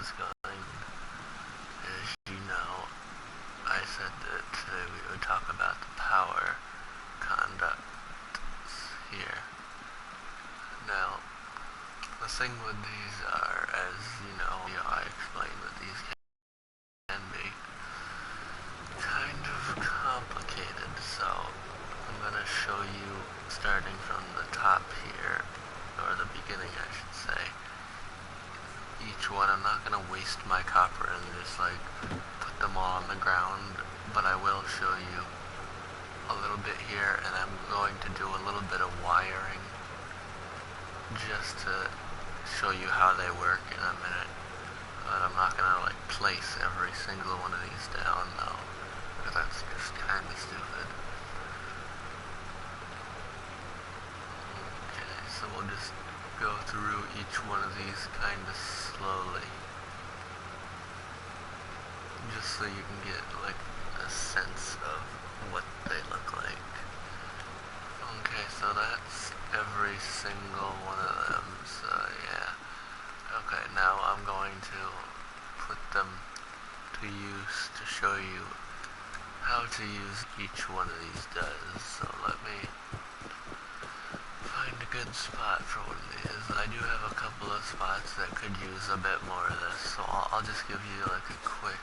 was going. As you know, I said that today we would talk about the power conducts here. Now, the thing with these are, as you know, I explained that these can be kind of complicated, so I'm going to show you starting from the top here, or the beginning I should say. Each one, I'm not going to waste my copper and just like put them all on the ground, but I will show you a little bit here, and I'm going to do a little bit of wiring just to show you how they work in a minute. But I'm not going to like place every single one of these down though, because that's just kind of stupid. Okay, so we'll just go through each one of these kind of slowly, just so you can get like a sense of what they look like. Okay, so that's every single one of them, so yeah. Okay, now I'm going to put them to use to show you how to use each one of these does. So let me find a good spot for one of these. I do have a couple of spots that could use a bit more of this, so I'll just give you like a quick,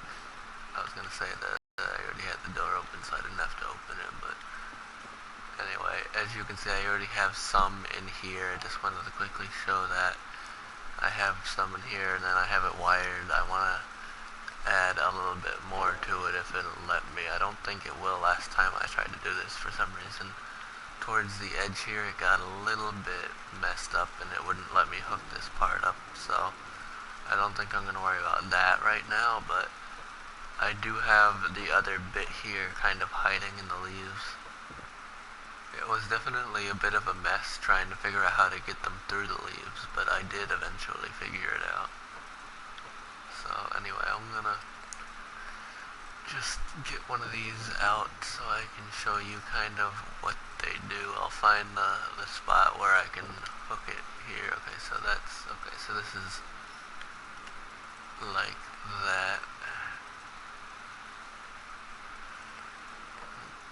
I was gonna say that I already had the door open, so I didn't have to open it, but anyway, as you can see, I already have some in here. I just wanted to quickly show that I have some in here, and then I have it wired. I want to add a little bit more to it if it'll let me. I don't think it will. Last time I tried to do this, for some reason, towards the edge here, it got a little bit messed up, and it wouldn't let me hook this part up, so I don't think I'm going to worry about that right now, but I do have the other bit here kind of hiding in the leaves. It was definitely a bit of a mess trying to figure out how to get them through the leaves, but I did eventually figure it out. So anyway, I'm gonna just get one of these out so I can show you kind of what they do. I'll find the spot where I can hook it here. Okay, so this is like that.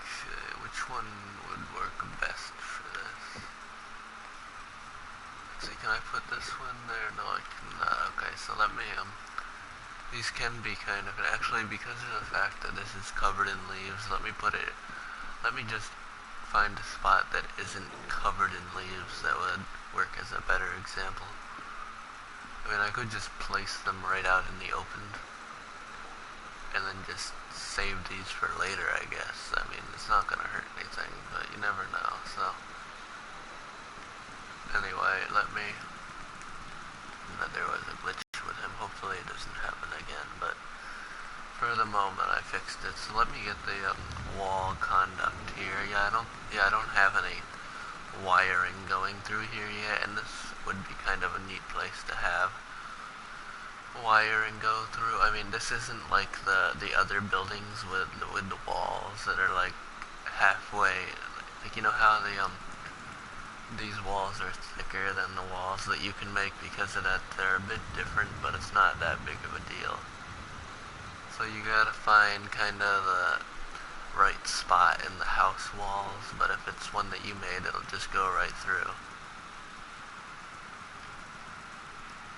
Okay, which one would work best for this? See, can I put this one there? No, I cannot. Okay, so let me, these can be kind of, actually because of the fact that this is covered in leaves, let me just find a spot that isn't covered in leaves that would work as a better example. I mean, I could just place them right out in the open, and then just save these for later, I guess. I mean, it's not gonna hurt anything, but you never know, so. Anyway, there was a glitch with him. Hopefully it doesn't happen again, but for the moment I fixed it. So let me get the wall conduct here. I don't have any wiring going through here yet, and this would be kind of a neat place to have wiring go through. I mean, this isn't like the other buildings with the walls that are like halfway. Like, you know how these walls are thicker than the walls that you can make because of that. They're a bit different, but it's not that big of a deal. So you gotta find kind of the right spot in the house walls, but if it's one that you made, it'll just go right through.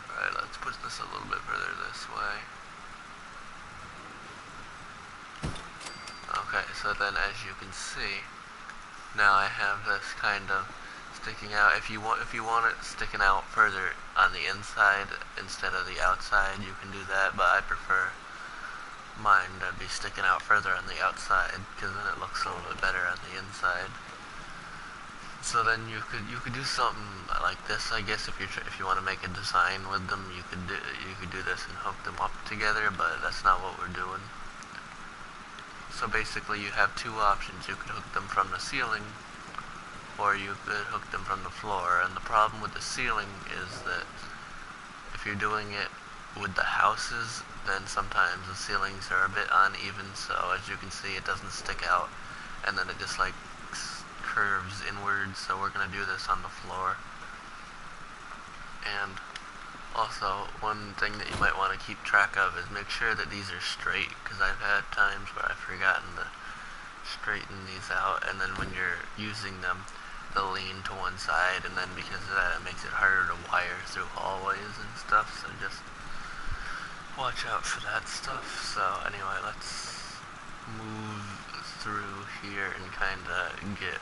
Alright, let's push this a little bit further this way. Okay, so then as you can see, now I have this kind of sticking out. If you want it sticking out further on the inside instead of the outside, you can do that, but I prefer mine to be sticking out further on the outside, because then it looks a little bit better on the inside. So then you could do something like this, I guess. If you want to make a design with them, you could do this and hook them up together, but that's not what we're doing. So basically you have two options. You could hook them from the ceiling, or you could hook them from the floor. And the problem with the ceiling is that if you're doing it with the houses, then sometimes the ceilings are a bit uneven, so as you can see, it doesn't stick out, and then it just like curves inwards. So we're going to do this on the floor. And Also, one thing that you might want to keep track of is make sure that these are straight, because I've had times where I've forgotten to straighten these out, and then when you're using them, they'll lean to one side, and then because of that, it makes it harder to wire through hallways and stuff, so just watch out for that stuff. So anyway, let's move through here and kind of get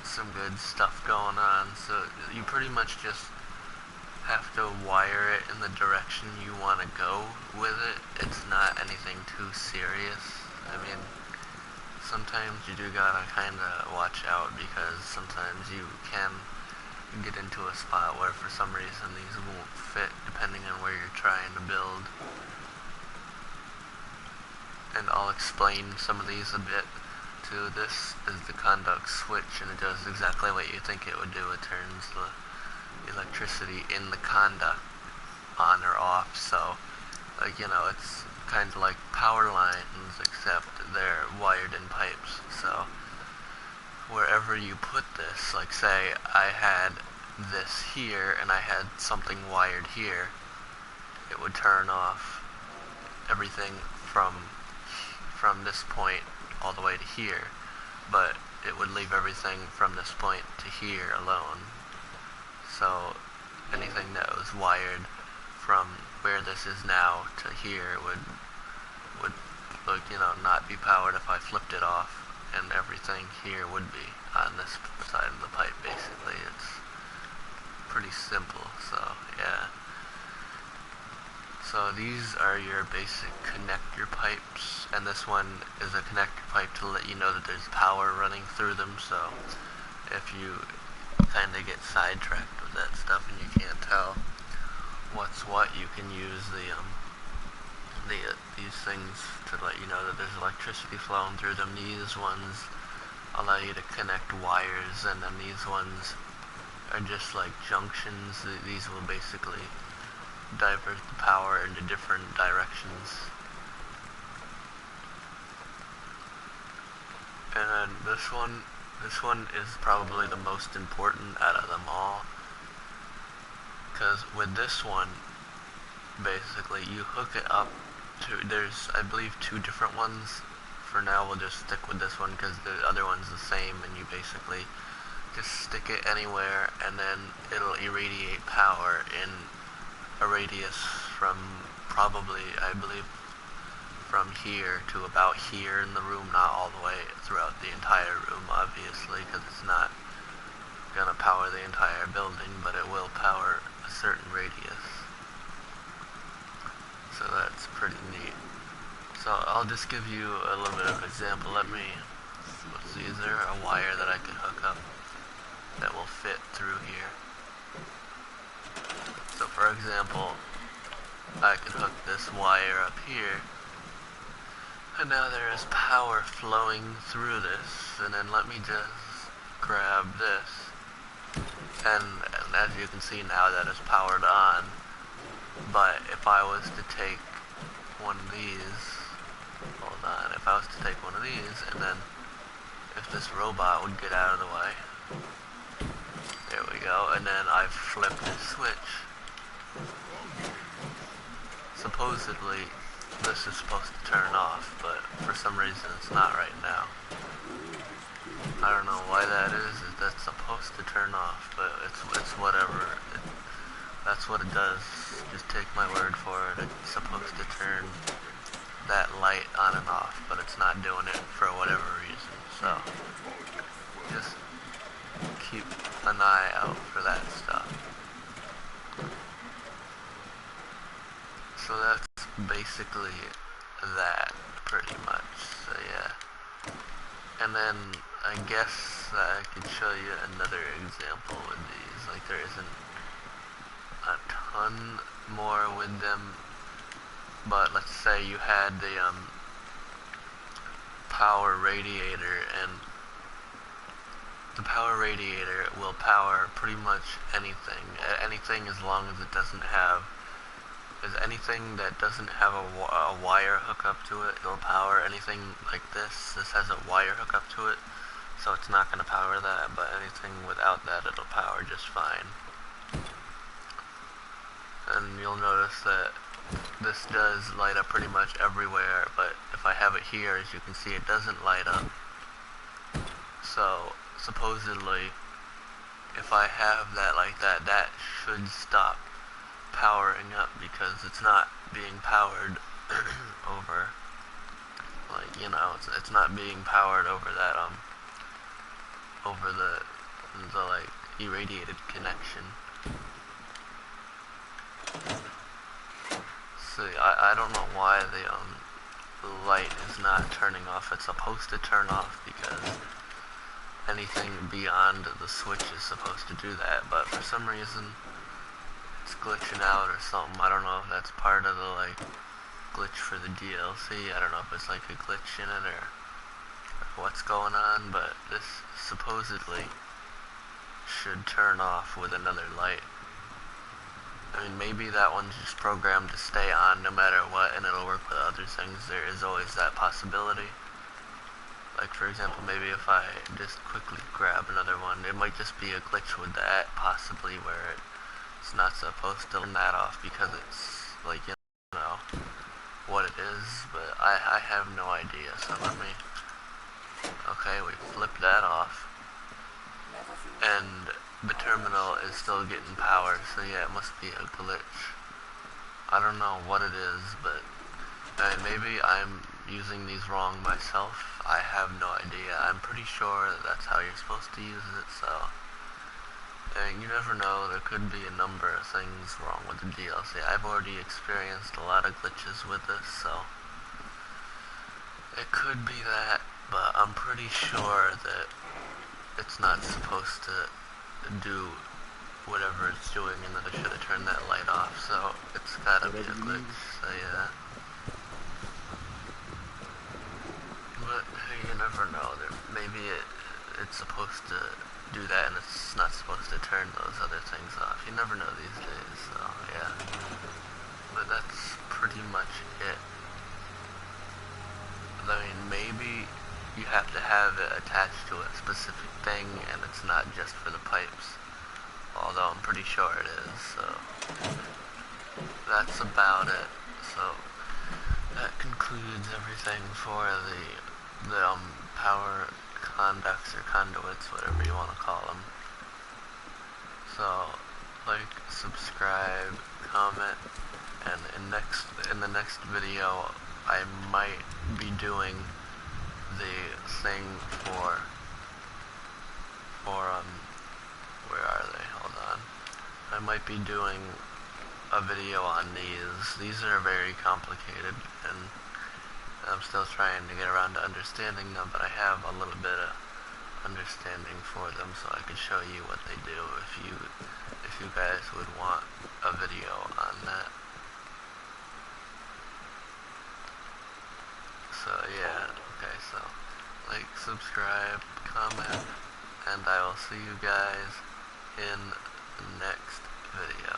some good stuff going on. So you pretty much just have to wire it in the direction you want to go with it. It's not anything too serious. I mean, sometimes you do gotta kind of watch out, because sometimes you can get into a spot where for some reason these won't fit depending on where you're trying to build. And I'll explain some of these a bit too. This is the conduct switch, and it does exactly what you think it would do. It turns the electricity in the conduct on or off. So, like, you know, it's kind of like power lines, except they're wired in pipes. So wherever you put this, like say I had this here and I had something wired here, it would turn off everything from this point all the way to here, but it would leave everything from this point to here alone. So anything that was wired from where this is now to here would like, you know, not be powered if I flipped it off, and everything here would be on this side of the pipe. Basically, it's pretty simple. So yeah. So these are your basic connector pipes, and this one is a connector pipe to let you know that there's power running through them. So if you kind of get sidetracked with that stuff and you can't tell what's what, you can use these things to let you know that there's electricity flowing through them. These ones allow you to connect wires, and then these ones are just like junctions. These will basically divert the power into different directions. And then this one is probably the most important out of them all, because with this one, basically you hook it up to, there's I believe 2 different ones. For now we'll just stick with this one because the other one's the same, and you basically just stick it anywhere and then it'll irradiate power in a radius from probably, I believe, from here to about here in the room, not all the way throughout the entire room obviously, because it's not gonna power the entire building, but it will power a certain radius. So that's pretty neat. So I'll just give you a little bit of an example. Let's see, is there a wire that I could hook up that will fit through here? So for example, I could hook this wire up here, and now there is power flowing through this, and then let me just grab this, and as you can see now that is powered on. But if I was to take one of these, hold on, if I was to take one of these, and then if this robot would get out of the way, there we go, and then I flip the switch, supposedly this is supposed to turn off, but for some reason it's not right now. I don't know why that is that's supposed to turn off, but it's whatever. That's what it does. Just take my word for it. It's supposed to turn that light on and off, but it's not doing it for whatever reason. So just keep an eye out for that stuff. So that's basically that, pretty much. So yeah. And then I guess I could show you another example with these. Like, there isn't a ton more with them, but let's say you had the power radiator, and the power radiator will power pretty much anything. Anything as long as it doesn't have, anything that doesn't have a wire hookup to it, it'll power. Anything like this has a wire hookup to it, so it's not going to power that, but anything without that, it'll power just fine. and you'll notice that this does light up pretty much everywhere, but if I have it here, as you can see, it doesn't light up. So supposedly, if I have that like that, that should stop powering up, because it's not being powered over, like, you know, it's not being powered over that, over the like irradiated connection. See, I don't know why the light is not turning off. It's supposed to turn off because anything beyond the switch is supposed to do that, but for some reason it's glitching out or something. I don't know if that's part of the like glitch for the DLC. I don't know if it's like a glitch in it or what's going on, but this supposedly should turn off with another light. I mean, maybe that one's just programmed to stay on no matter what, and it'll work with other things. There is always that possibility. Like, for example, maybe if I just quickly grab another one, it might just be a glitch with that, possibly, where it's not supposed to turn that off because it's, like, you know, what it is, but I have no idea, so let me, okay, we flip that off, and the terminal is still getting power, so yeah, it must be a glitch. I don't know what it is, but maybe I'm using these wrong myself. I have no idea. I'm pretty sure that's how you're supposed to use it, so you never know. There could be a number of things wrong with the DLC. I've already experienced a lot of glitches with this, so it could be that, but I'm pretty sure that it's not supposed to do whatever it's doing, and that I should have turned that light off, so it's gotta be a glitch, so yeah. But hey, you never know. Maybe it's supposed to do that, and it's not supposed to turn those other things off. You never know these days, so yeah. But that's pretty much it. I mean, maybe you have to have it attached to a specific thing, and it's not just for the pipes. Although I'm pretty sure it is, so that's about it. So that concludes everything for the power conducts or conduits, whatever you want to call them. So like, subscribe, comment, and in the next video I might be doing the thing for where are they? Hold on. I might be doing a video on these. These are very complicated, and I'm still trying to get around to understanding them, but I have a little bit of understanding for them, so I could show you what they do if you guys would want a video on that. So yeah, okay, so like, subscribe, comment, and I will see you guys in the next video.